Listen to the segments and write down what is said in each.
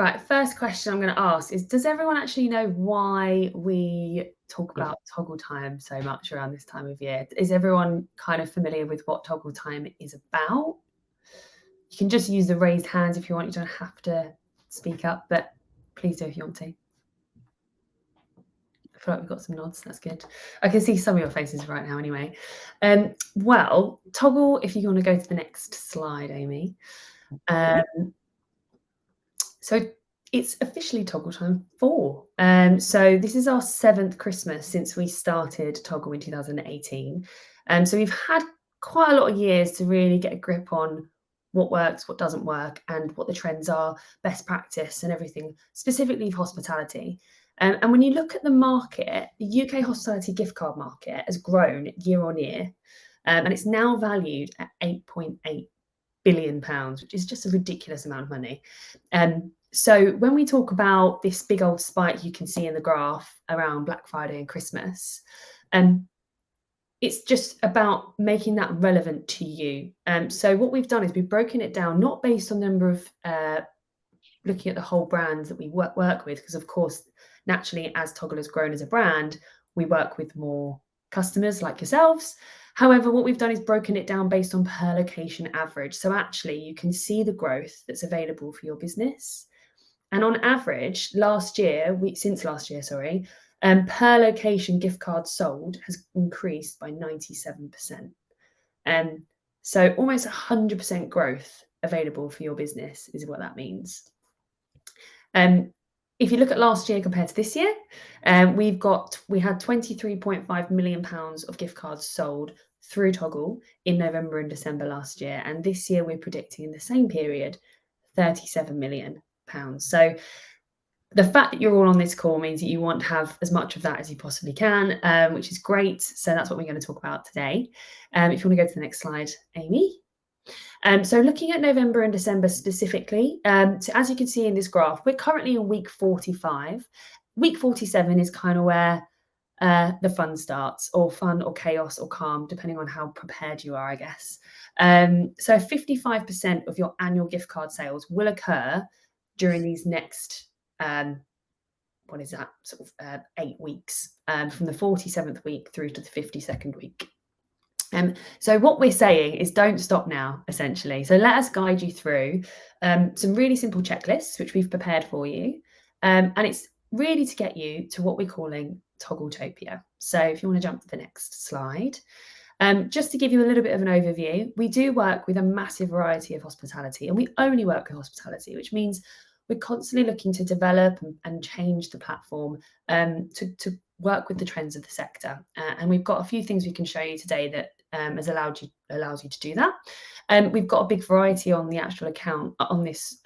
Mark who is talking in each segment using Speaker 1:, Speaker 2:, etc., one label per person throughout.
Speaker 1: Right, first question I'm going to ask is, does everyone actually know why we talk about toggle time so much around this time of year? Is everyone kind of familiar with what toggle time is about? You can just use the raised hands if you want. You don't have to speak up, but please do if you want to. I feel like we've got some nods. That's good. I can see some of your faces right now anyway. Well, toggle, if you want to go to the next slide, Amy. So it's officially Toggle Time 4. So this is our 7th Christmas since we started Toggle in 2018. So we've had quite a lot of years to really get a grip on what works, what doesn't work, and what the trends are, best practice and everything, specifically for hospitality. And when you look at the market, the UK hospitality gift card market has grown year on year, and it's now valued at £8.8 billion, which is just a ridiculous amount of money. So when we talk about this big old spike you can see in the graph around Black Friday and Christmas, it's just about making that relevant to you. So what we've done is we've broken it down, not based on the number of looking at the whole brands that we work with, because of course, naturally, as Toggle has grown as a brand, we work with more customers like yourselves. However, what we've done is broken it down based on per location average. So actually, you can see the growth that's available for your business. And on average, since last year, per location gift cards sold has increased by 97%. So almost 100% growth available for your business is what that means. If you look at last year compared to this year, we had £23.5 million of gift cards sold through Toggle in November and December last year. And this year we're predicting in the same period, £37 million. So the fact that you're all on this call means that you want to have as much of that as you possibly can, which is great. So that's what we're going to talk about today. If you want to go to the next slide, Amy. So looking at November and December specifically, so as you can see in this graph, we're currently in week 45. Week 47 is kind of where the fun starts, or fun or chaos or calm, depending on how prepared you are, I guess. So 55% of your annual gift card sales will occur during these next, 8 weeks, from the 47th week through to the 52nd week. So what we're saying is don't stop now, essentially. So let us guide you through some really simple checklists, which we've prepared for you. And it's really to get you to what we're calling Toggletopia. So if you want to jump to the next slide. Just to give you a little bit of an overview, we do work with a massive variety of hospitality, and we only work with hospitality, which means we're constantly looking to develop and change the platform to work with the trends of the sector. And we've got a few things we can show you today that allows you to do that. We've got a big variety on the actual account on this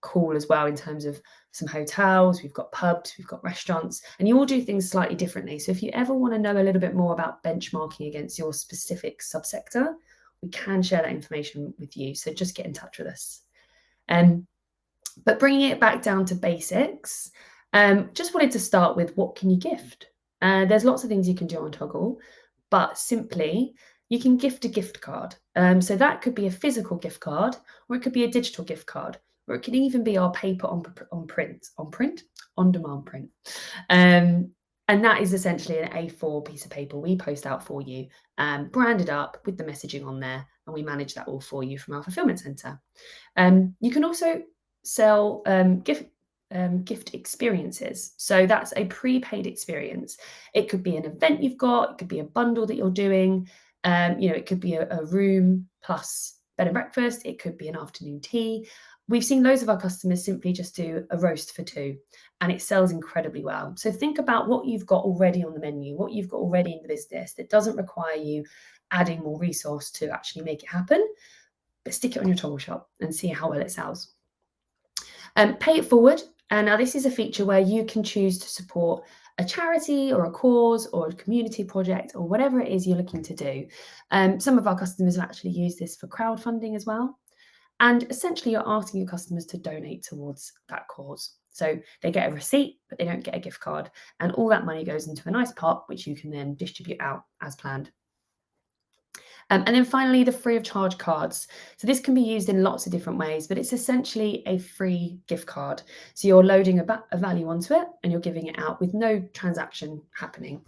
Speaker 1: call as well, in terms of some hotels, we've got pubs, we've got restaurants, and you all do things slightly differently. So if you ever want to know a little bit more about benchmarking against your specific subsector, we can share that information with you. So just get in touch with us. But bringing it back down to basics, just wanted to start with, what can you gift? There's lots of things you can do on Toggle, but simply you can gift a gift card. So that could be a physical gift card, or it could be a digital gift card, or it could even be our paper on demand print. And that is essentially an A4 piece of paper we post out for you, branded up with the messaging on there, and we manage that all for you from our fulfillment center. You can also sell gift experiences. So that's a prepaid experience. It could be an event you've got, it could be a bundle that you're doing, it could be a room plus bed and breakfast, it could be an afternoon tea. We've seen loads of our customers simply just do a roast for two, and it sells incredibly well. So think about what you've got already on the menu, what you've got already in the business that doesn't require you adding more resource to actually make it happen, but stick it on your Toggle shop and see how well it sells. Pay it forward. And now this is a feature where you can choose to support a charity or a cause or a community project or whatever it is you're looking to do. Some of our customers have actually used this for crowdfunding as well. And essentially you're asking your customers to donate towards that cause. So they get a receipt, but they don't get a gift card. And all that money goes into a nice pot, which you can then distribute out as planned. And then finally, the free of charge cards. So this can be used in lots of different ways, but it's essentially a free gift card. So you're loading a value onto it and you're giving it out with no transaction happening.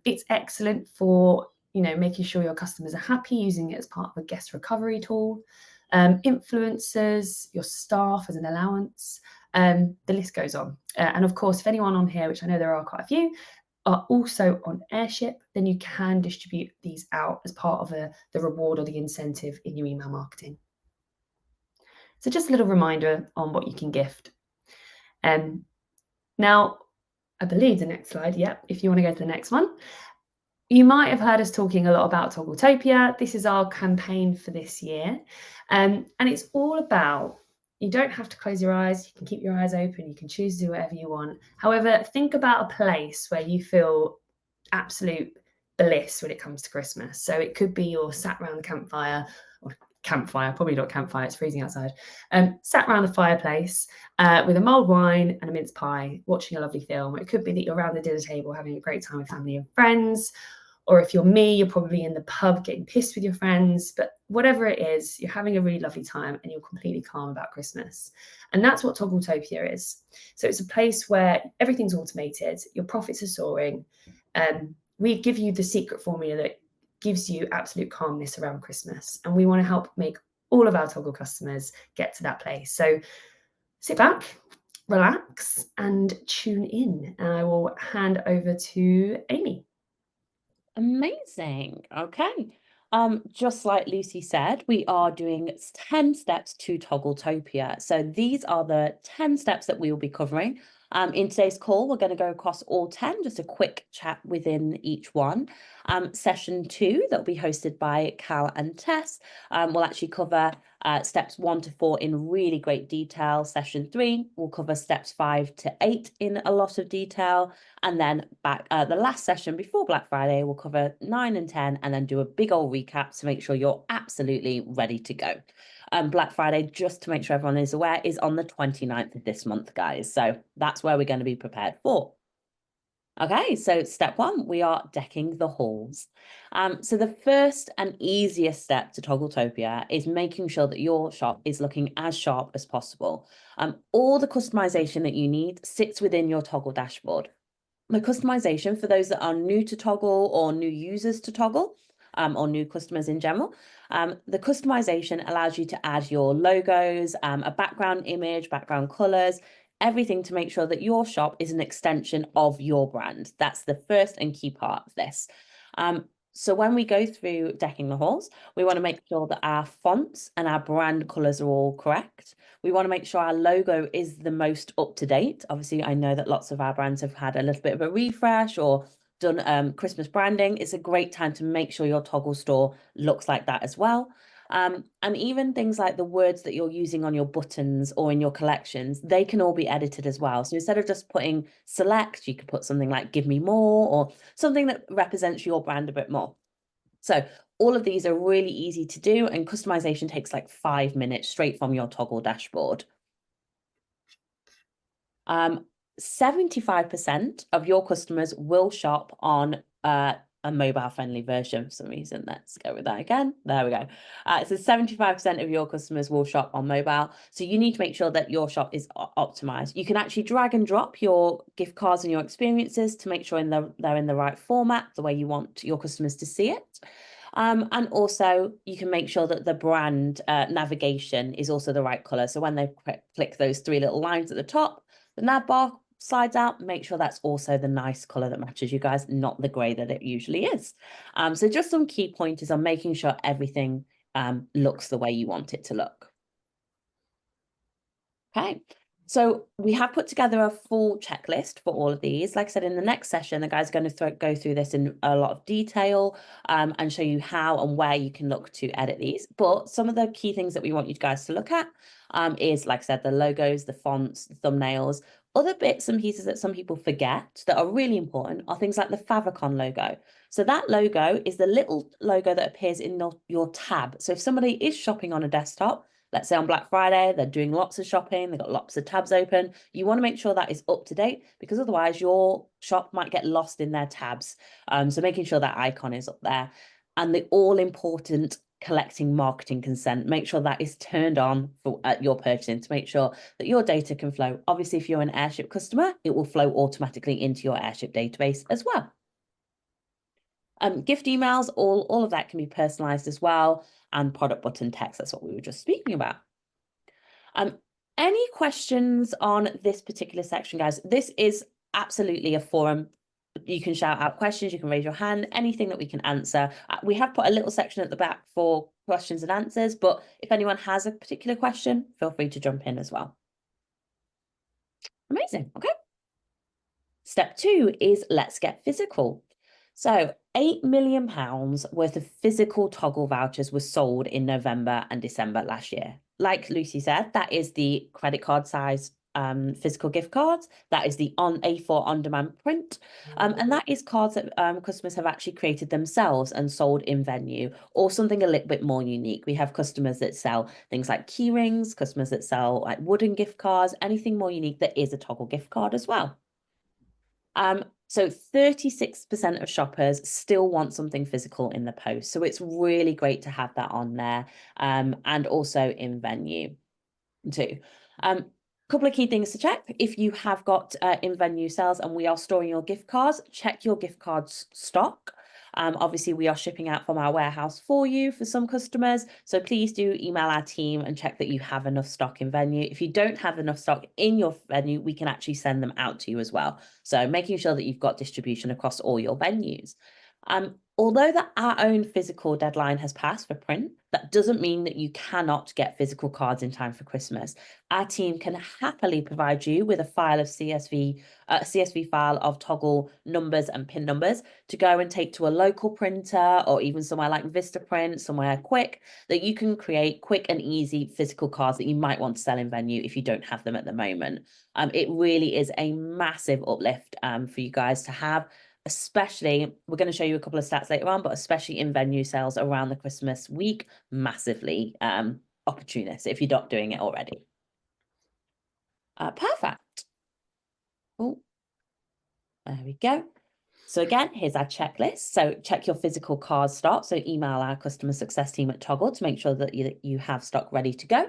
Speaker 1: It's excellent for making sure your customers are happy, using it as part of a guest recovery tool. Influencers, your staff as an allowance, the list goes on. And of course, if anyone on here, which I know there are quite a few, are also on Airship, then you can distribute these out as part of the reward or the incentive in your email marketing. So just a little reminder on what you can gift. Now, I believe the next slide, if you want to go to the next one. You might have heard us talking a lot about Toggletopia. This is our campaign for this year. And it's all about, you don't have to close your eyes. You can keep your eyes open. You can choose to do whatever you want. However, think about a place where you feel absolute bliss when it comes to Christmas. So it could be you're sat around the campfire, or campfire, probably not campfire, it's freezing outside, sat around the fireplace with a mulled wine and a mince pie, watching a lovely film. It could be that you're around the dinner table having a great time with family and friends. Or if you're me, you're probably in the pub getting pissed with your friends. But whatever it is, you're having a really lovely time and you're completely calm about Christmas. And that's what Toggletopia is. So it's a place where everything's automated, your profits are soaring. We give you the secret formula that gives you absolute calmness around Christmas. And we want to help make all of our Toggle customers get to that place. So sit back, relax, and tune in. And I will hand over to Amy.
Speaker 2: Amazing. Okay. Just like Lucy said, we are doing 10 steps to Toggletopia. So these are the 10 steps that we will be covering. In today's call, we're going to go across all 10, just a quick chat within each one. Session 2, that will be hosted by Cal and Tess, will actually cover steps 1 to 4 in really great detail. Session 3 will cover steps 5 to 8 in a lot of detail. And then the last session before Black Friday, we'll cover 9 and 10 and then do a big old recap to make sure you're absolutely ready to go. Black Friday, just to make sure everyone is aware, is on the 29th of this month, guys. So that's where we're going to be prepared for. Okay, so step 1, we are decking the halls. So the first and easiest step to Toggletopia is making sure that your shop is looking as sharp as possible. All the customization that you need sits within your Toggle dashboard. The customization, for those that are new to Toggle or new users to Toggle, or new customers in general, the customization allows you to add your logos, a background image, background colors, everything to make sure that your shop is an extension of your brand. That's the first and key part of this. So when we go through decking the halls, we want to make sure that our fonts and our brand colors are all correct. We want to make sure our logo is the most up to date. Obviously, I know that lots of our brands have had a little bit of a refresh or done Christmas branding. It's a great time to make sure your Toggle store looks like that as well. And even things like the words that you're using on your buttons or in your collections, they can all be edited as well. So instead of just putting select, you could put something like give me more or something that represents your brand a bit more. So all of these are really easy to do, and customization takes like 5 minutes straight from your Toggle dashboard. 75% of your customers will shop on a mobile friendly version for some reason. Let's go with that again. There we go. So 75% of your customers will shop on mobile. So you need to make sure that your shop is optimized. You can actually drag and drop your gift cards and your experiences to make sure they're in the right format, the way you want your customers to see it. And also you can make sure that the brand navigation is also the right color. So when they click those 3 little lines at the top, the nav bar slides out, make sure that's also the nice color that matches you guys, not the gray that it usually is. So just some key pointers on making sure everything looks the way you want it to look. Okay. So we have put together a full checklist for all of these. Like I said, in the next session, the guys are going to go through this in a lot of detail and show you how and where you can look to edit these. But some of the key things that we want you guys to look at is, like I said, the logos, the fonts, the thumbnails. Other bits and pieces that some people forget that are really important are things like the favicon logo. So that logo is the little logo that appears in your tab. So if somebody is shopping on a desktop, let's say on Black Friday, they're doing lots of shopping, they've got lots of tabs open. You want to make sure that is up to date, because otherwise your shop might get lost in their tabs. So making sure that icon is up there. and the all-important collecting marketing consent. Make sure that is turned on for your purchasing to make sure that your data can flow. Obviously, if you're an Airship customer, it will flow automatically into your Airship database as well. Gift emails, all of that can be personalized as well, and product button text, that's what we were just speaking about. Any questions on this particular section, guys? This is absolutely a forum. You can shout out questions, you can raise your hand, anything that we can answer. We have put a little section at the back for questions and answers, but if anyone has a particular question, feel free to jump in as well. Amazing, okay. Step 2 is let's get physical. So £8 million worth of physical toggle vouchers were sold in November and December last year. Like Lucy said, that is the credit card size physical gift cards. That is the A4 on-demand print. And that is cards that customers have actually created themselves and sold in venue, or something a little bit more unique. We have customers that sell things like key rings, customers that sell like wooden gift cards, anything more unique that is a toggle gift card as well. So 36% of shoppers still want something physical in the post. So it's really great to have that on there, and also in venue too. Couple of key things to check. If you have got in-venue sales and we are storing your gift cards, check your gift cards stock. Obviously, we are shipping out from our warehouse for you for some customers. So please do email our team and check that you have enough stock in venue. If you don't have enough stock in your venue, we can actually send them out to you as well. So making sure that you've got distribution across all your venues. Although our own physical deadline has passed for print, that doesn't mean that you cannot get physical cards in time for Christmas. Our team can happily provide you with a file of CSV file of toggle numbers and pin numbers to go and take to a local printer, or even somewhere like Vistaprint, somewhere quick, that you can create quick and easy physical cards that you might want to sell in venue if you don't have them at the moment. It really is a massive uplift for you guys to have. Especially, we're going to show you a couple of stats later on, but especially in venue sales around the Christmas week, massively opportunist if you're not doing it already. Perfect. Oh, there we go. So again, here's our checklist. So check your physical card stock. So email our customer success team at Toggle to make sure that you have stock ready to go.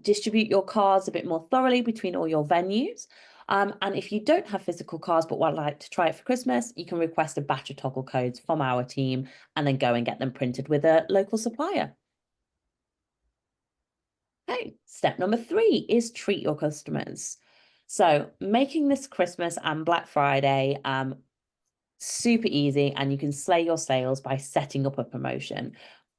Speaker 2: Distribute your cards a bit more thoroughly between all your venues. And if you don't have physical cards but would like to try it for Christmas, you can request a batch of toggle codes from our team and then go and get them printed with a local supplier. Okay, step number 3 is treat your customers. So making this Christmas and Black Friday super easy, and you can slay your sales by setting up a promotion.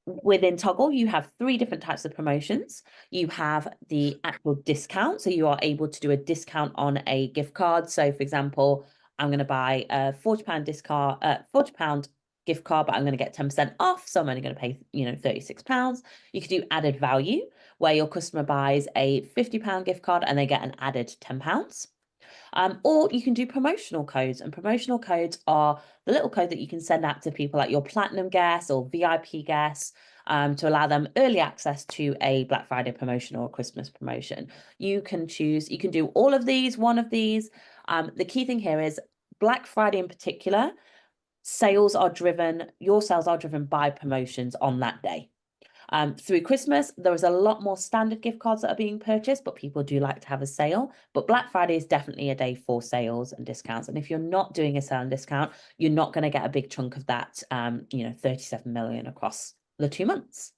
Speaker 2: Within Toggle, you have 3 different types of promotions. You have the actual discount, so you are able to do a discount on a gift card. So for example, I'm going to buy a £40 discount, £40 gift card, but I'm going to get 10% off, so I'm only going to pay, £36. You could do added value, where your customer buys a £50 gift card and they get an added £10. Or you can do promotional codes, and promotional codes are the little code that you can send out to people like your platinum guests or VIP guests to allow them early access to a Black Friday promotion or a Christmas promotion. You can choose, you can do all of these, one of these. The key thing here is Black Friday in particular, your sales are driven by promotions on that day. Through Christmas, there is a lot more standard gift cards that are being purchased, but people do like to have a sale. But Black Friday is definitely a day for sales and discounts. And if you're not doing a sale and discount, you're not going to get a big chunk of that, 37 million across the 2 months.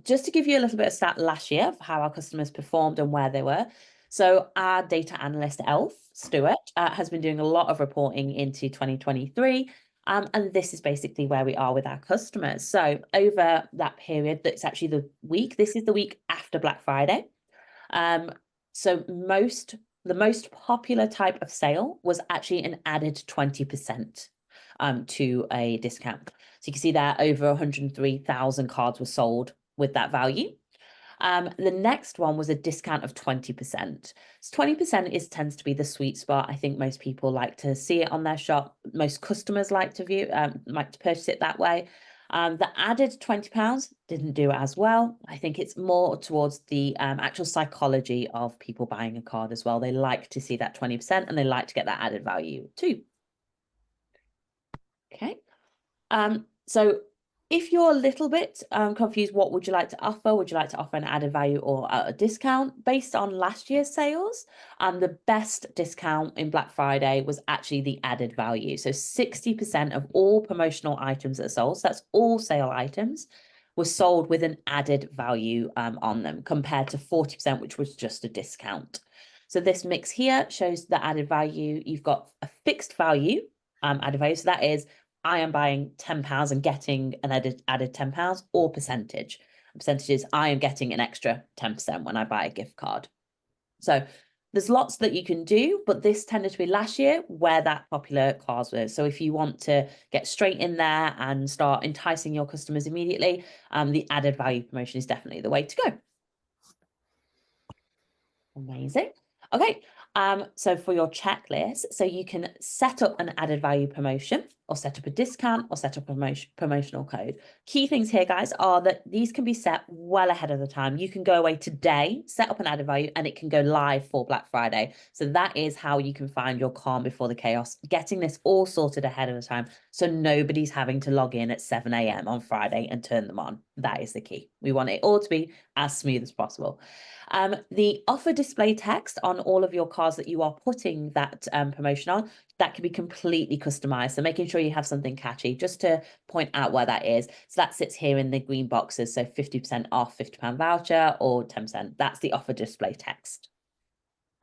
Speaker 2: Just to give you a little bit of stat last year of how our customers performed and where they were. So our data analyst, Elf Stewart, has been doing a lot of reporting into 2023. And this is basically where we are with our customers. So over that period, that's actually this is the week after Black Friday. So the most popular type of sale was actually an added 20% to a discount. So you can see there over 103,000 cards were sold with that value. The next one was a discount of 20%. So 20% tends to be the sweet spot. I think most people like to see it on their shop. Most customers like to purchase it that way. The added £20 didn't do as well. I think it's more towards the actual psychology of people buying a card as well. They like to see that 20% and they like to get that added value too. Okay. So if you're a little bit confused, what would you like to offer? Would you like to offer an added value or a discount based on last year's sales? The best discount in Black Friday was actually the added value. So 60% of all promotional items that are sold, so that's all sale items, were sold with an added value on them compared to 40%, which was just a discount. So this mix here shows the added value. You've got a fixed value added value. So that is, I am buying £10 and getting an added £10, or percentage. Percentages, I am getting an extra 10% when I buy a gift card. So there's lots that you can do, but this tended to be last year where that popular clause was. So if you want to get straight in there and start enticing your customers immediately, the added value promotion is definitely the way to go. Amazing. Okay, so for your checklist, so you can set up an added value promotion, or set up a discount, or set up a promotional code. Key things here, guys, are that these can be set well ahead of the time. You can go away today, set up an added value, and it can go live for Black Friday. So that is how you can find your calm before the chaos, getting this all sorted ahead of the time, so nobody's having to log in at 7 a.m. on Friday and turn them on. That is the key. We want it all to be as smooth as possible. The offer display text on all of your cards that you are putting that promotion on, that can be completely customized. So making sure you have something catchy, just to point out where that is. So that sits here in the green boxes. So 50% off £50 voucher or 10%. That's the offer display text.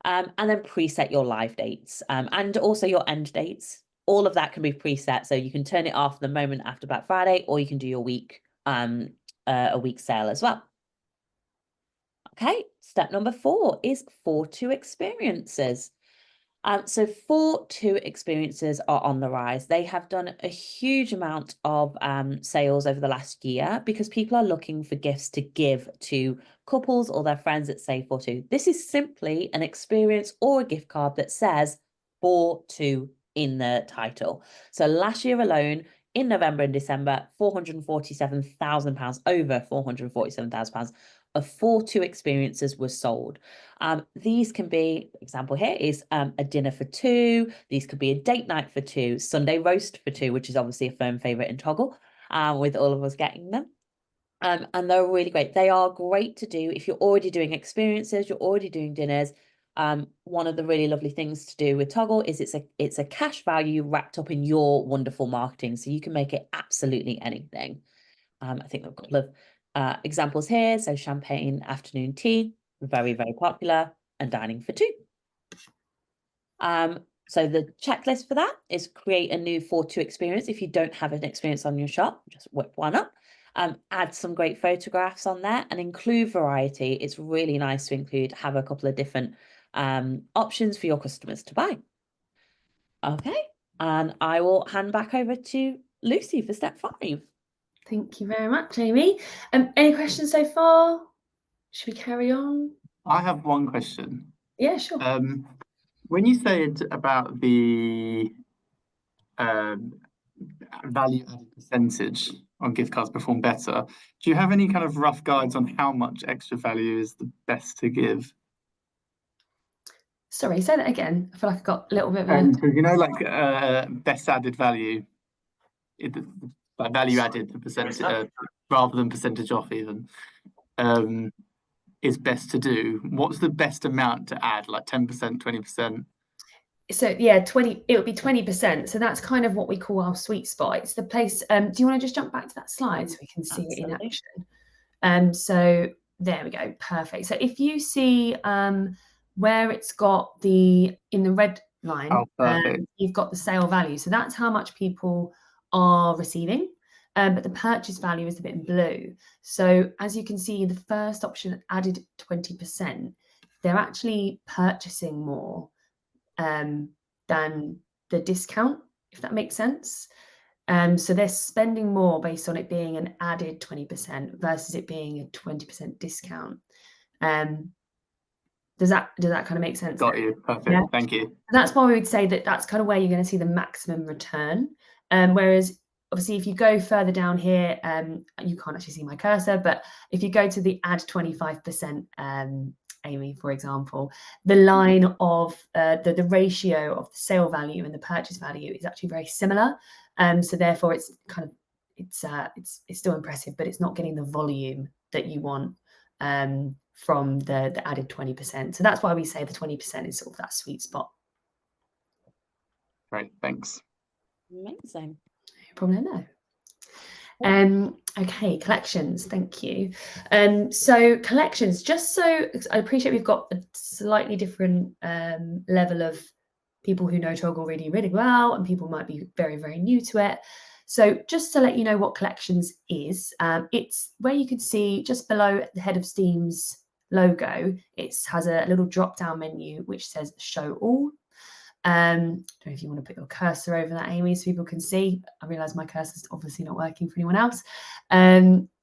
Speaker 2: And then preset your live dates and also your end dates. All of that can be preset. So you can turn it off the moment after Black Friday, or you can do your week, a week sale as well. Okay, step number 4 is 4-2 experiences. So 4-2 experiences are on the rise. They have done a huge amount of sales over the last year because people are looking for gifts to give to couples or their friends that say 4-2. This is simply an experience or a gift card that says 4-2 in the title. So last year alone, in November and December, £447,000, over £447,000 of 4-2 experiences were sold. These can be, example here is a dinner for 2. These could be a date night for 2, Sunday roast for 2, which is obviously a firm favorite in Toggle, with all of us getting them. And they're really great. They are great to do if you're already doing experiences, you're already doing dinners. One of the really lovely things to do with Toggle is it's a cash value wrapped up in your wonderful marketing, so you can make it absolutely anything. I think there are a couple of examples here. So champagne afternoon tea, very, very popular, and dining for 2. So the checklist for that is create a new 4-2 experience. If you don't have an experience on your shop, just whip one up. Add some great photographs on there and include variety. It's really nice to have a couple of different options for your customers to buy. Okay, and I will hand back over to Lucy for step 5.
Speaker 1: Thank you very much, Amy. Any questions so far? Should we carry on?
Speaker 3: I have one question.
Speaker 1: Yeah, sure.
Speaker 3: When you said about the value added percentage on gift cards perform better, do you have any kind of rough guides on how much extra value is the best to give?
Speaker 1: Sorry, say that again. I feel like I got a little bit of a...
Speaker 3: So like best added value, like value added, the percentage rather than percentage off even, is best to do. What's the best amount to add? Like 10%, 20%?
Speaker 1: So yeah, 20, it would be 20%. So that's kind of what we call our sweet spot. It's the place. Do you want to just jump back to that slide so we can see it in action? So there we go. Perfect. So if you see where it's got in the red line, you've got the sale value. So that's how much people are receiving. But the purchase value is a bit in blue. So as you can see, the first option added 20%, they're actually purchasing more than the discount, if that makes sense. So they're spending more based on it being an added 20% versus it being a 20% discount. Does that kind of make sense?
Speaker 3: Got you. Perfect. Yeah? Thank you.
Speaker 1: That's why we would say that that's kind of where you're going to see the maximum return. Whereas obviously, if you go further down here, you can't actually see my cursor, but if you go to the add 25%, Amy, for example, the line of the ratio of the sale value and the purchase value is actually very similar. So therefore, it's kind of it's still impressive, but it's not getting the volume that you want from the added 20%. So that's why we say the 20% is sort of that sweet spot.
Speaker 3: Great, thanks.
Speaker 2: Amazing.
Speaker 1: No problem, no. Okay, collections, thank you. So collections, just so I appreciate we've got a slightly different level of people who know Toggle really, really well, and people might be very, very new to it. So just to let you know what collections is, it's where you can see just below the head of Steam's logo, it has a little drop-down menu which says show all. I don't know if you want to put your cursor over that, Amy, so people can see. I realise my cursor is obviously not working for anyone else.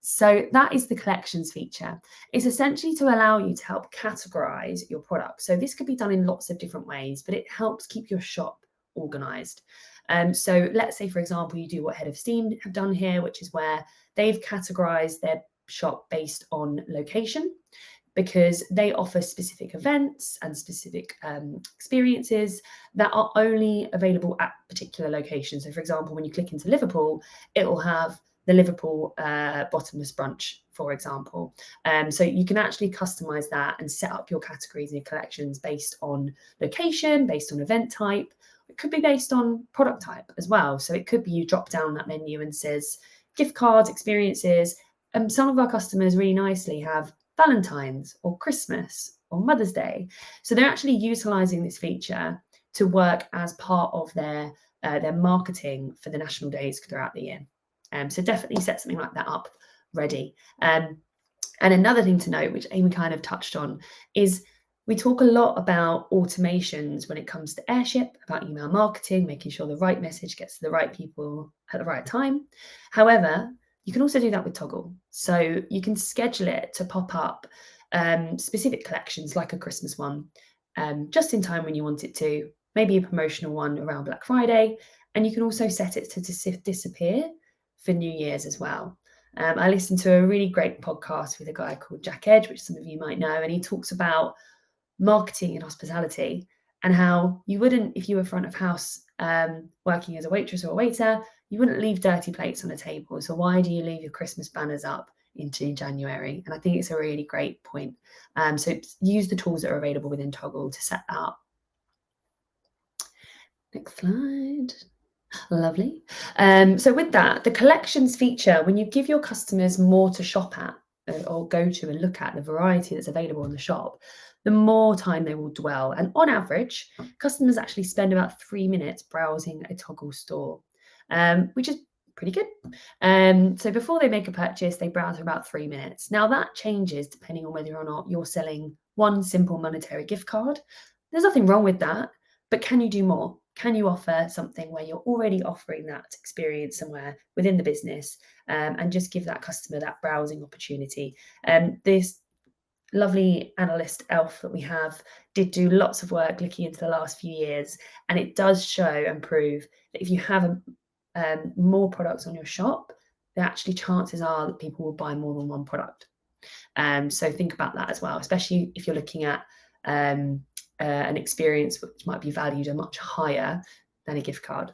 Speaker 1: So that is the collections feature. It's essentially to allow you to help categorise your product. So this could be done in lots of different ways, but it helps keep your shop organised. So let's say, for example, you do what Head of Steam have done here, which is where they've categorised their shop based on location, because they offer specific events and specific experiences that are only available at particular locations. So for example, when you click into Liverpool, it will have the Liverpool bottomless brunch, for example. So you can actually customize that and set up your categories and your collections based on location, based on event type. It could be based on product type as well. So it could be you drop down that menu and says gift cards, experiences. Some of our customers really nicely have Valentine's or Christmas or Mother's Day. So they're actually utilizing this feature to work as part of their marketing for the national days throughout the year. So definitely set something like that up ready. And another thing to note, which Amy kind of touched on, is we talk a lot about automations when it comes to Airship, about email marketing, making sure the right message gets to the right people at the right time. However, you can also do that with Toggle. So you can schedule it to pop up specific collections like a Christmas one, just in time when you want it to, maybe a promotional one around Black Friday. And you can also set it to disappear for New Year's as well. I listened to a really great podcast with a guy called Jack Edge, which some of you might know, and he talks about marketing and hospitality and how you wouldn't, if you were front of house working as a waitress or a waiter, you wouldn't leave dirty plates on a table. So why do you leave your Christmas banners up into January? And I think it's a really great point. So use the tools that are available within Toggle to set that up. Next slide. Lovely. So with that, the collections feature, when you give your customers more to shop at or go to and look at the variety that's available in the shop, the more time they will dwell. And on average, customers actually spend about 3 minutes browsing a Toggle store, which is pretty good. So before they make a purchase, they browse for about 3 minutes. Now that changes depending on whether or not you're selling one simple monetary gift card. There's nothing wrong with that, but can you do more? Can you offer something where you're already offering that experience somewhere within the business and just give that customer that browsing opportunity? This lovely analyst Elf that we have did do lots of work looking into the last few years, and it does show and prove that if you have more products on your shop, then actually chances are that people will buy more than one product. So think about that as well, especially if you're looking at an experience which might be valued a much higher than a gift card.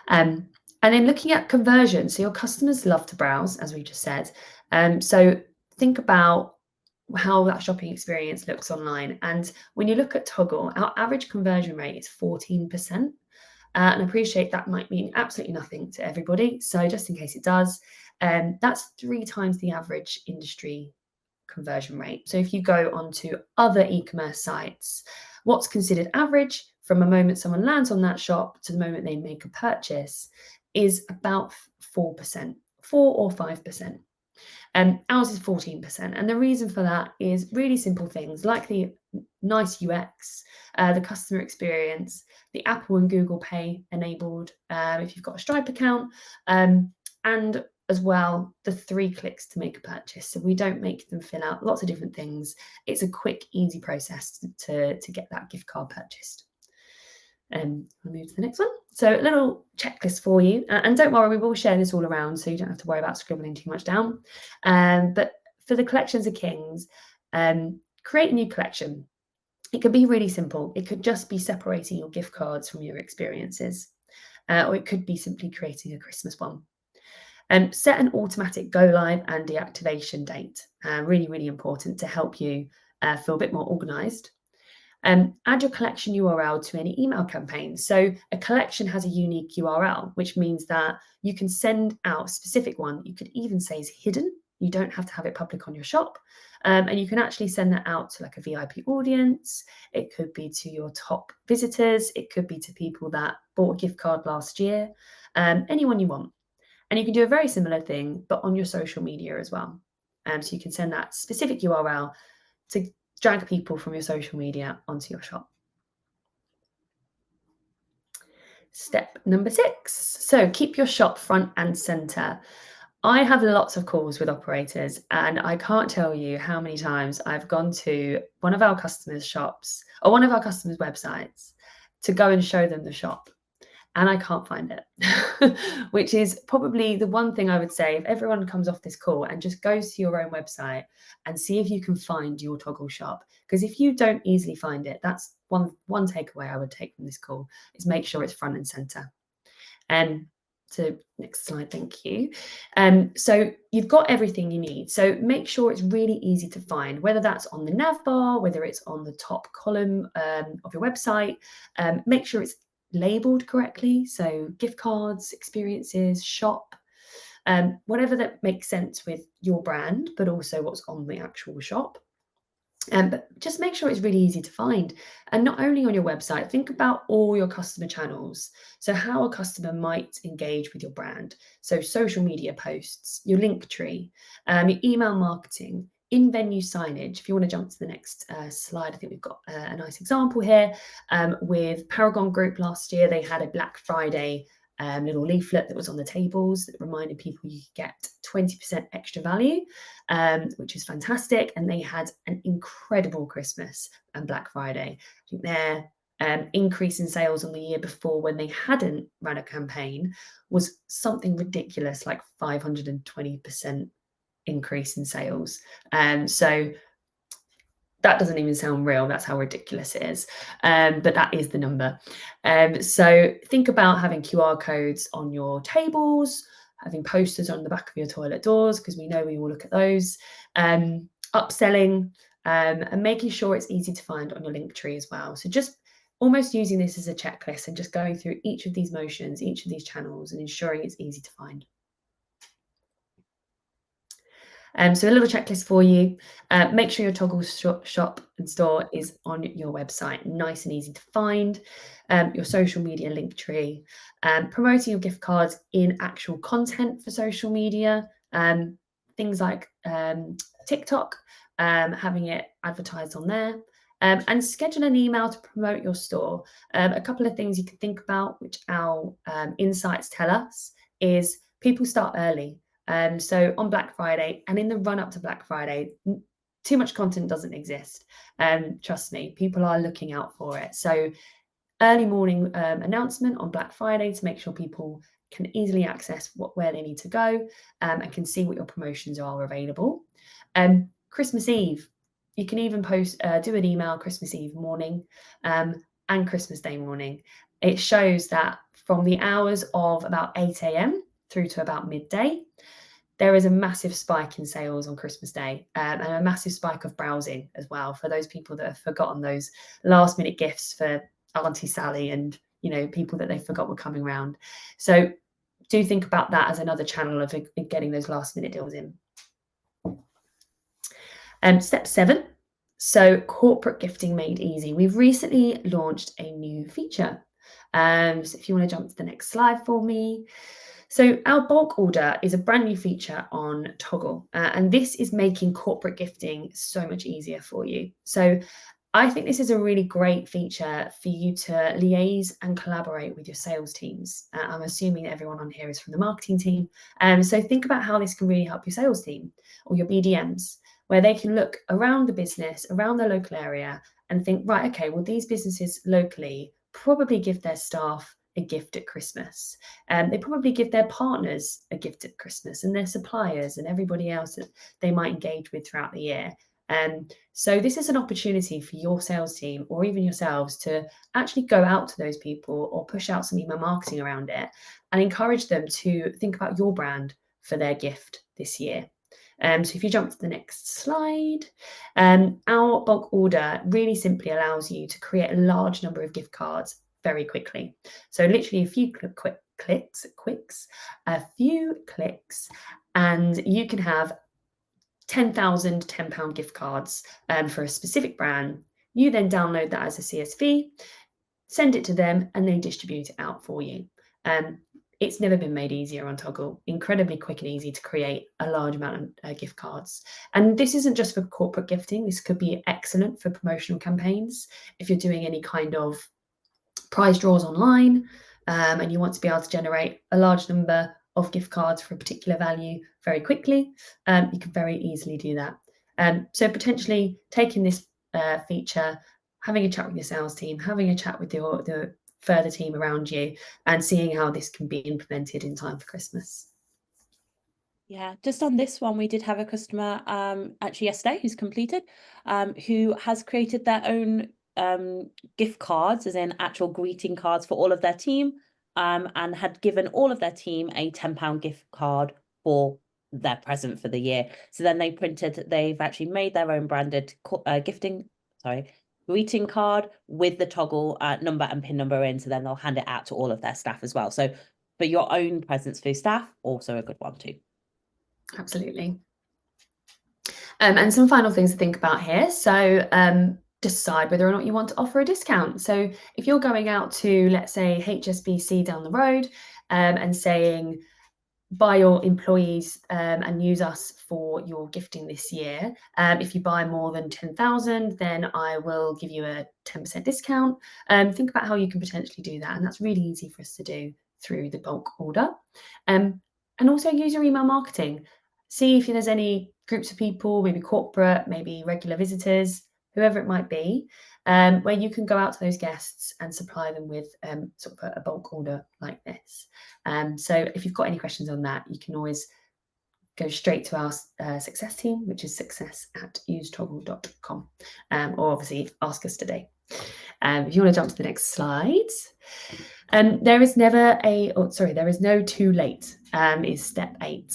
Speaker 1: And then looking at conversion, so your customers love to browse, as we just said. So think about how that shopping experience looks online. And when you look at Toggle, our average conversion rate is 14%. And I appreciate that might mean absolutely nothing to everybody. So just in case it does, that's 3 times the average industry conversion rate. So if you go onto other e-commerce sites, what's considered average from a moment someone lands on that shop to the moment they make a purchase is about 4%, 4 or 5%. Ours is 14%. And the reason for that is really simple things like the nice UX, the customer experience, the Apple and Google Pay enabled if you've got a Stripe account, and as well, the 3 clicks to make a purchase. So we don't make them fill out lots of different things. It's a quick, easy process to get that gift card purchased. I'll move to the next one. So a little checklist for you. And don't worry, we will share this all around, so you don't have to worry about scribbling too much down. But for the collections of kings, create a new collection. It could be really simple. It could just be separating your gift cards from your experiences. or it could be simply creating a Christmas one. Set an automatic go live and deactivation date. Really, really important to help you feel a bit more organised. Add your collection URL to any email campaign. So a collection has a unique URL, which means that you can send out a specific one. You could even say is hidden. You don't have to have it public on your shop. And you can actually send that out to like a VIP audience. It could be to your top visitors. It could be to people that bought a gift card last year. Anyone you want. And you can do a very similar thing, but on your social media as well. So you can send that specific URL to drag people from your social media onto your shop. Step number 6. So keep your shop front and center. I have lots of calls with operators, and I can't tell you how many times I've gone to one of our customers' shops or one of our customers' websites to go and show them the shop. And I can't find it, which is probably the one thing I would say if everyone comes off this call and just goes to your own website and see if you can find your Toggle shop. Because if you don't easily find it, that's one takeaway I would take from this call is make sure it's front and center. So next slide, thank you. So you've got everything you need. So make sure it's really easy to find, whether that's on the nav bar, whether it's on the top column of your website. Make sure it's labeled correctly, so gift cards, experiences, shop, whatever that makes sense with your brand, but also what's on the actual shop. But just make sure it's really easy to find. And not only on your website, think about all your customer channels. So how a customer might engage with your brand. So social media posts, your link tree, your email marketing, in-venue signage. If you want to jump to the next slide, I think we've got a nice example here. With Paragon Group last year, they had a Black Friday little leaflet that was on the tables that reminded people you could get 20% extra value, which is fantastic. And they had an incredible Christmas and Black Friday. I think their increase in sales on the year before, when they hadn't run a campaign, was something ridiculous, like 520% increase in sales. So that doesn't even sound real. That's how ridiculous it is. But that is the number. So think about having QR codes on your tables, having posters on the back of your toilet doors, because we know we will look at those, upselling, and making sure it's easy to find on your link tree as well. So just almost using this as a checklist and just going through each of these motions, each of these channels, and ensuring it's easy to find. So a little checklist for you. Make sure your Toggle shop and store is on your website, nice and easy to find. Your social media link tree, promoting your gift cards in actual content for social media, things like TikTok, having it advertised on there, and schedule an email to promote your store. A couple of things you can think about, which our insights tell us, is people start early. So on Black Friday and in the run up to Black Friday, too much content doesn't exist. Trust me, people are looking out for it. So early morning announcement on Black Friday to make sure people can easily access where they need to go and can see what your promotions are available. Christmas Eve, you can even do an email Christmas Eve morning and Christmas Day morning. It shows that from the hours of about 8 a.m. through to about midday, there is a massive spike in sales on Christmas Day and a massive spike of browsing as well for those people that have forgotten those last minute gifts for Auntie Sally and, you know, people that they forgot were coming around. So do think about that as another channel of getting those last minute deals in. Step 7. So corporate gifting made easy. We've recently launched a new feature. So if you want to jump to the next slide for me. So our bulk order is a brand new feature on Toggle, and this is making corporate gifting so much easier for you. So I think this is a really great feature for you to liaise and collaborate with your sales teams. I'm assuming everyone on here is from the marketing team. So think about how this can really help your sales team or your BDMs, where they can look around the business, around their local area and think, right, okay, well, these businesses locally probably give their staff a gift at Christmas. They probably give their partners a gift at Christmas and their suppliers and everybody else that they might engage with throughout the year. So this is an opportunity for your sales team or even yourselves to actually go out to those people or push out some email marketing around it and encourage them to think about your brand for their gift this year. So if you jump to the next slide, our bulk order really simply allows you to create a large number of gift cards very quickly. So literally a few clicks, and you can have 10,000 £10 gift cards for a specific brand. You then download that as a CSV, send it to them, and they distribute it out for you. It's never been made easier on Toggle. Incredibly quick and easy to create a large amount of gift cards. And this isn't just for corporate gifting. This could be excellent for promotional campaigns. If you're doing any kind of prize draws online and you want to be able to generate a large number of gift cards for a particular value very quickly, you can very easily do that. So potentially taking this feature, having a chat with your sales team, having a chat with the further team around you, and seeing how this can be implemented in time for Christmas.
Speaker 2: Yeah, just on this one, we did have a customer actually yesterday who's completed, who has created their own gift cards, as in actual greeting cards for all of their team, and had given all of their team a £10 gift card for their present for the year. So then they've actually made their own branded greeting card with the Toggle number and PIN number in. So then they'll hand it out to all of their staff as well. So for your own presents for staff, also a good one too.
Speaker 1: Absolutely. And some final things to think about here. So decide whether or not you want to offer a discount. So if you're going out to, let's say, HSBC down the road and saying, buy your employees and use us for your gifting this year. If you buy more than 10,000, then I will give you a 10% discount. Think about how you can potentially do that. And that's really easy for us to do through the bulk order. And also use your email marketing. See if there's any groups of people, maybe corporate, maybe regular visitors, whoever it might be, where you can go out to those guests and supply them with sort of a bulk order like this. So if you've got any questions on that, you can always go straight to our success team, which is success@usetoggle.com, or obviously ask us today. If you want to jump to the next slide, there is no too late, is step 8.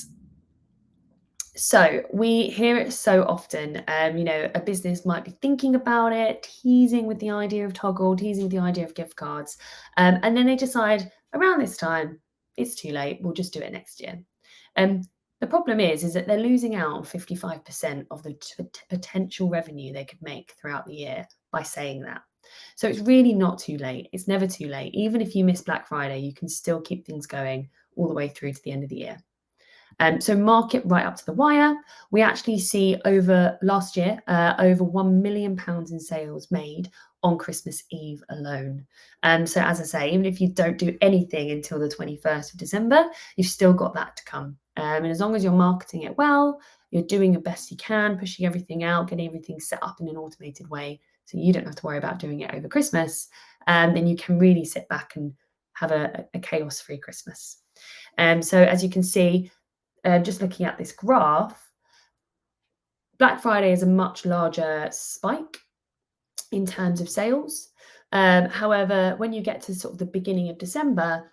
Speaker 1: So we hear it so often, a business might be thinking about it, teasing with the idea of Toggle, teasing with the idea of gift cards, and then they decide around this time, it's too late, we'll just do it next year. The problem is that they're losing out on 55% of the potential revenue they could make throughout the year by saying that. So it's really not too late. It's never too late. Even if you miss Black Friday, you can still keep things going all the way through to the end of the year. So market right up to the wire. We actually see over last year, over £1 million in sales made on Christmas Eve alone. So as I say, even if you don't do anything until the 21st of December, you've still got that to come. And as long as you're marketing it well, you're doing the best you can, pushing everything out, getting everything set up in an automated way, so you don't have to worry about doing it over Christmas, then you can really sit back and have a chaos-free Christmas. So as you can see, just looking at this graph, Black Friday is a much larger spike in terms of sales. However, when you get to sort of the beginning of December,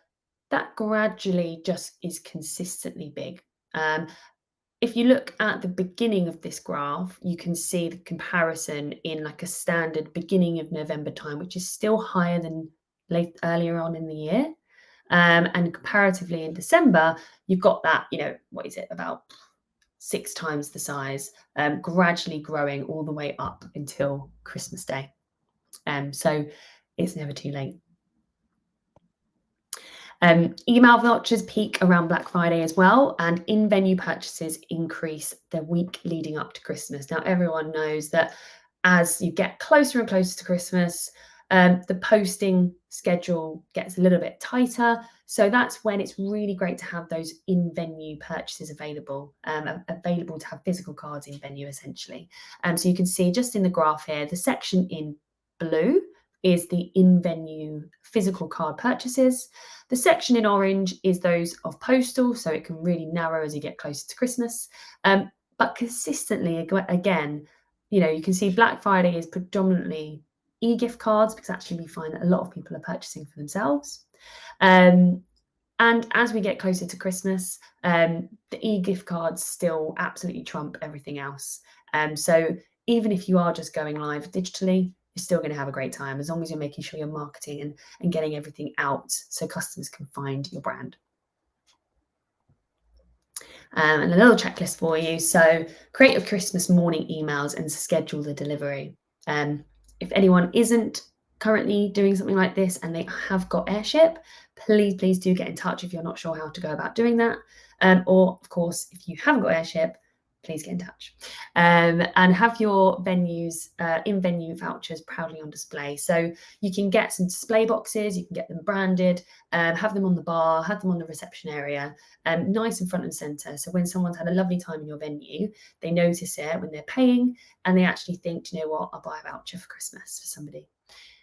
Speaker 1: that gradually just is consistently big. If you look at the beginning of this graph, you can see the comparison in like a standard beginning of November time, which is still higher than earlier on in the year. And comparatively in December, you've got that, about 6 times the size, gradually growing all the way up until Christmas Day. So it's never too late. Email vouchers peak around Black Friday as well, and in-venue purchases increase the week leading up to Christmas. Now, everyone knows that as you get closer and closer to Christmas, the posting schedule gets a little bit tighter. So that's when it's really great to have those in-venue purchases available to have physical cards in venue, essentially. So you can see just in the graph here, the section in blue is the in-venue physical card purchases. The section in orange is those of postal, so it can really narrow as you get closer to Christmas. But consistently, again, you know, you can see Black Friday is predominantly e-gift cards, because actually we find that a lot of people are purchasing for themselves. And as we get closer to Christmas, the e-gift cards still absolutely trump everything else. So even if you are just going live digitally, you're still going to have a great time, as long as you're making sure you're marketing and getting everything out so customers can find your brand. And a little checklist for you. So create your Christmas morning emails and schedule the delivery. If anyone isn't currently doing something like this and they have got airship, please do get in touch if you're not sure how to go about doing that. Or of course, if you haven't got airship, please get in touch. And have your venues in-venue vouchers proudly on display. So you can get some display boxes, you can get them branded, have them on the bar, have them on the reception area, nice and front and centre. So when someone's had a lovely time in your venue, they notice it when they're paying, and they actually think, do you know what, I'll buy a voucher for Christmas for somebody.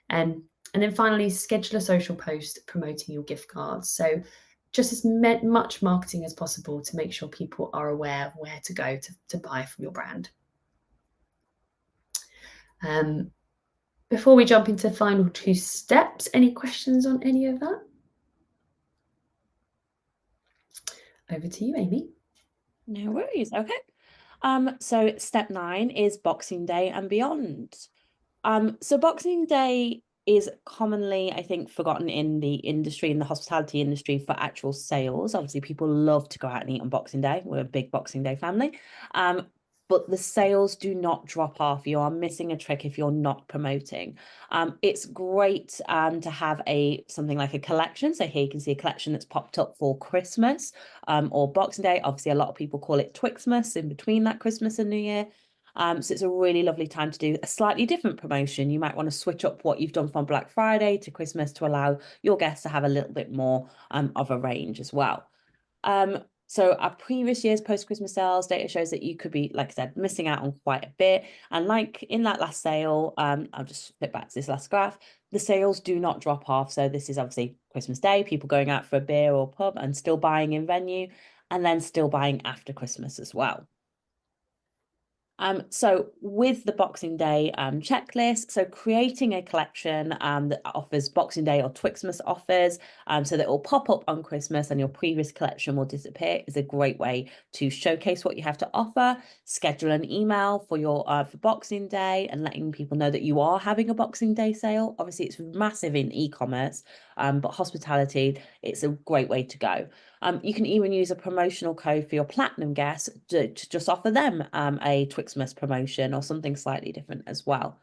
Speaker 1: And then finally, schedule a social post promoting your gift cards. So just as much marketing as possible to make sure people are aware of where to go to buy from your brand. Before we jump into the final 2 steps, any questions on any of that? Over to you, Amy.
Speaker 2: No worries. Okay. So step 9 is Boxing Day and beyond. So Boxing Day is commonly, I think, forgotten in the industry, in the hospitality industry, for actual sales. Obviously, people love to go out and eat on Boxing Day. We're a big Boxing Day family. But the sales do not drop off. You are missing a trick if you're not promoting. It's great to have something like a collection. So here you can see a collection that's popped up for Christmas or Boxing Day. Obviously, a lot of people call it Twixmas, in between that Christmas and New Year. So it's a really lovely time to do a slightly different promotion. You might want to switch up what you've done from Black Friday to Christmas to allow your guests to have a little bit more of a range as well. So our previous year's post-Christmas sales data shows that you could be, like I said, missing out on quite a bit. And like in that last sale, I'll just flip back to this last graph, the sales do not drop off. So this is obviously Christmas Day, people going out for a beer or pub and still buying in venue, and then still buying after Christmas as well. So with the Boxing Day checklist, so creating a collection that offers Boxing Day or Twixmas offers, so that it will pop up on Christmas and your previous collection will disappear, is a great way to showcase what you have to offer. Schedule an email for your for Boxing Day and letting people know that you are having a Boxing Day sale. Obviously, it's massive in e-commerce, but hospitality, it's a great way to go. You can even use a promotional code for your platinum guests to just offer them a Twixmas promotion or something slightly different as well.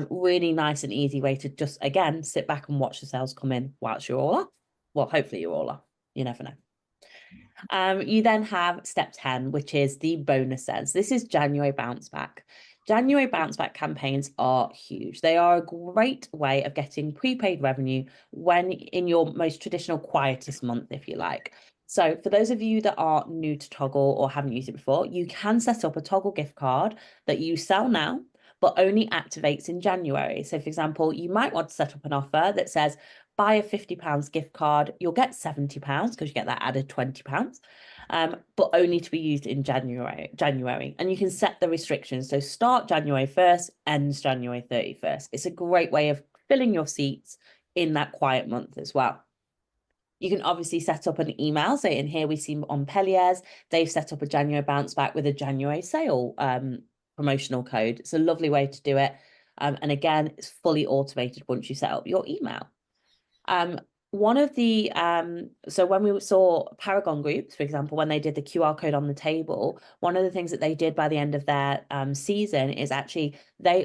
Speaker 2: Really nice and easy way to just, again, sit back and watch the sales come in whilst you're all off. Well, hopefully you're all off. You never know. You then have step 10, which is the bonuses. This is January bounce back. January bounce back campaigns are huge. They are a great way of getting prepaid revenue when in your most traditional quietest month, if you like. So for those of you that are new to Toggle or haven't used it before, you can set up a Toggle gift card that you sell now, but only activates in January. So for example, you might want to set up an offer that says, buy a £50 gift card, you'll get £70 because you get that added £20, but only to be used in January. And you can set the restrictions. So start January 1st, ends January 31st. It's a great way of filling your seats in that quiet month as well. You can obviously set up an email. So in here we see on Pellier's, they've set up a January bounce back with a January sale promotional code. It's a lovely way to do it. And again, it's fully automated once you set up your email. One of the so when we saw Paragon groups, for example, when they did the QR code on the table, one of the things that they did by the end of their season is actually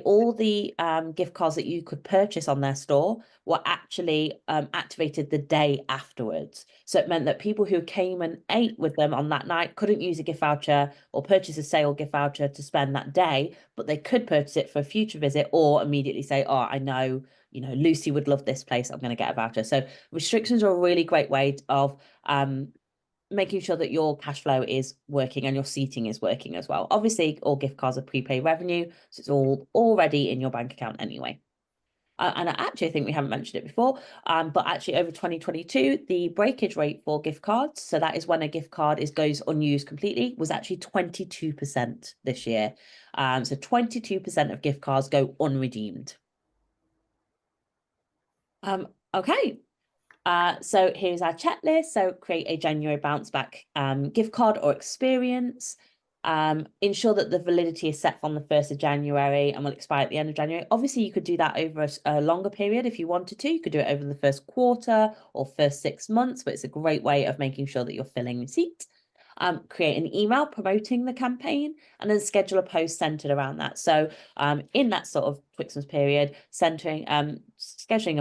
Speaker 2: all the gift cards that you could purchase on their store were actually activated the day afterwards. So it meant that people who came and ate with them on that night couldn't use a gift voucher or purchase a sale gift voucher to spend that day, but they could purchase it for a future visit or immediately say, oh, I know, Lucy would love this place, I'm going to get a voucher. So restrictions are a really great way of making sure that your cash flow is working and your seating is working as well. Obviously, all gift cards are prepaid revenue, so it's all already in your bank account anyway. And I think we haven't mentioned it before, but actually over 2022, the breakage rate for gift cards, so that is when a gift card goes unused completely, was actually 22% this year. So 22% of gift cards go unredeemed. Okay. So here's our checklist. So create a January bounce back gift card or experience. Ensure that the validity is set from the 1st of January and will expire at the end of January. Obviously, you could do that over a longer period if you wanted to. You could do it over the first quarter or first 6 months, but it's a great way of making sure that you're filling receipts. Create an email promoting the campaign, and then schedule a post centered around that. So in that sort of Twixmas period, scheduling a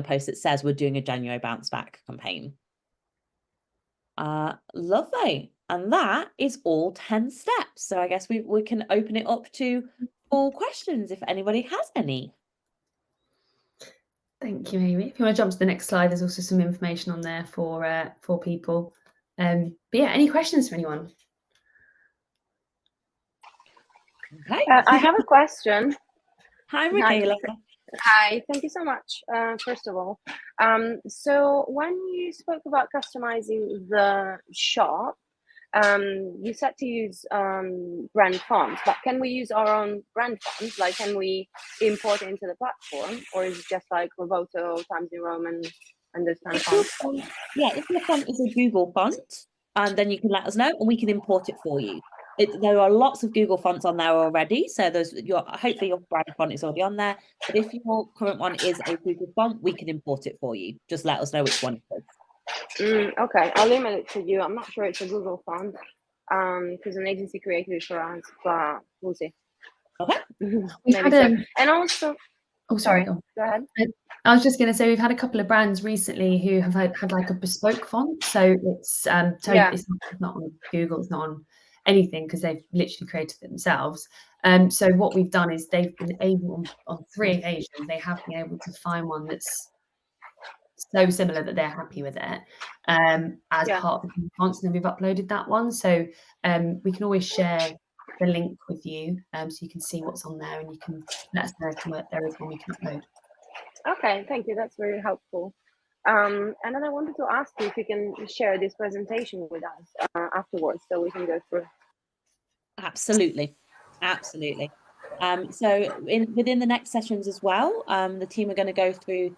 Speaker 2: post that says we're doing a January bounce back campaign. Lovely. And that is all 10 steps. So I guess we can open it up to all questions if anybody has any.
Speaker 1: Thank you, Amy. If you want to jump to the next slide, there's also some information on there for people. But yeah, any questions for anyone?
Speaker 2: Okay.
Speaker 4: I have a question.
Speaker 2: Hi, Michaela.
Speaker 4: Hi, thank you so much, first of all. So when you spoke about customizing the shop, you said to use brand fonts, but can we use our own brand fonts? Like, can we import it into the platform, or is it just like Roboto, Times New Roman, and this kind of font?
Speaker 2: Yeah, if your font is a Google font, then you can let us know and we can import it for you. There are lots of Google fonts on there already, so hopefully your brand font is already on there. But if your current one is a Google font, we can import it for you. Just let us know which one it is.
Speaker 4: Okay, I'll email it to you. I'm not sure it's a Google font, because an agency created it for us, but we'll see.
Speaker 2: Okay.
Speaker 1: We've had
Speaker 4: and also,
Speaker 1: oh, sorry.
Speaker 4: Go ahead.
Speaker 1: I was just going to say we've had a couple of brands recently who have had like a bespoke font, so it's it's not on Google, it's not on anything because they've literally created it themselves. So what we've done is they've been able on 3 occasions they have been able to find one that's so similar that they're happy with it as part of the fonts, and then we've uploaded that one. So we can always share the link with you so you can see what's on there, and you can let us know if there is one we can upload.
Speaker 4: Okay, thank you. That's very helpful. And then I wanted to ask you if you can share this presentation with us afterwards so we can go through.
Speaker 2: Absolutely. So within the next sessions as well, the team are going to go through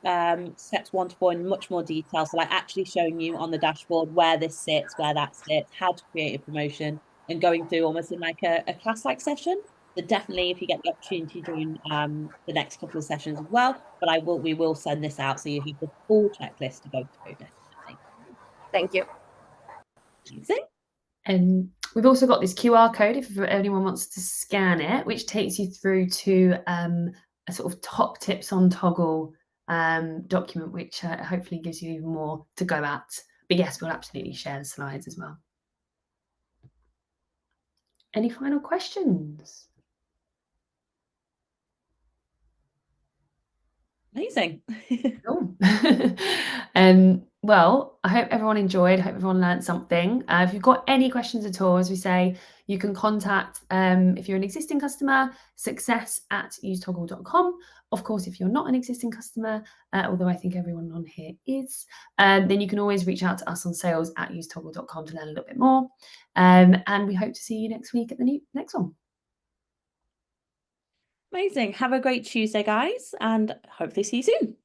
Speaker 2: steps 1 to 4 in much more detail. So like actually showing you on the dashboard where this sits, where that sits, how to create a promotion, and going through almost in like a class-like session. But definitely if you get the opportunity during the next couple of sessions as well, but we will send this out so you have the full checklist to go through. Definitely.
Speaker 4: Thank you.
Speaker 2: Easy.
Speaker 1: And we've also got this QR code if anyone wants to scan it, which takes you through to a sort of top tips on Toggle document, which hopefully gives you even more to go at. But yes, we'll absolutely share the slides as well. Any final questions?
Speaker 2: Amazing.
Speaker 1: Cool. Well, I hope everyone enjoyed. I hope everyone learned something. If you've got any questions at all, as we say, you can contact, if you're an existing customer, success@usetoggle.com. Of course, if you're not an existing customer, although I think everyone on here is, then you can always reach out to us on sales@usetoggle.com to learn a little bit more. And we hope to see you next week at the next one.
Speaker 2: Amazing. Have a great Tuesday, guys, and hopefully see you soon.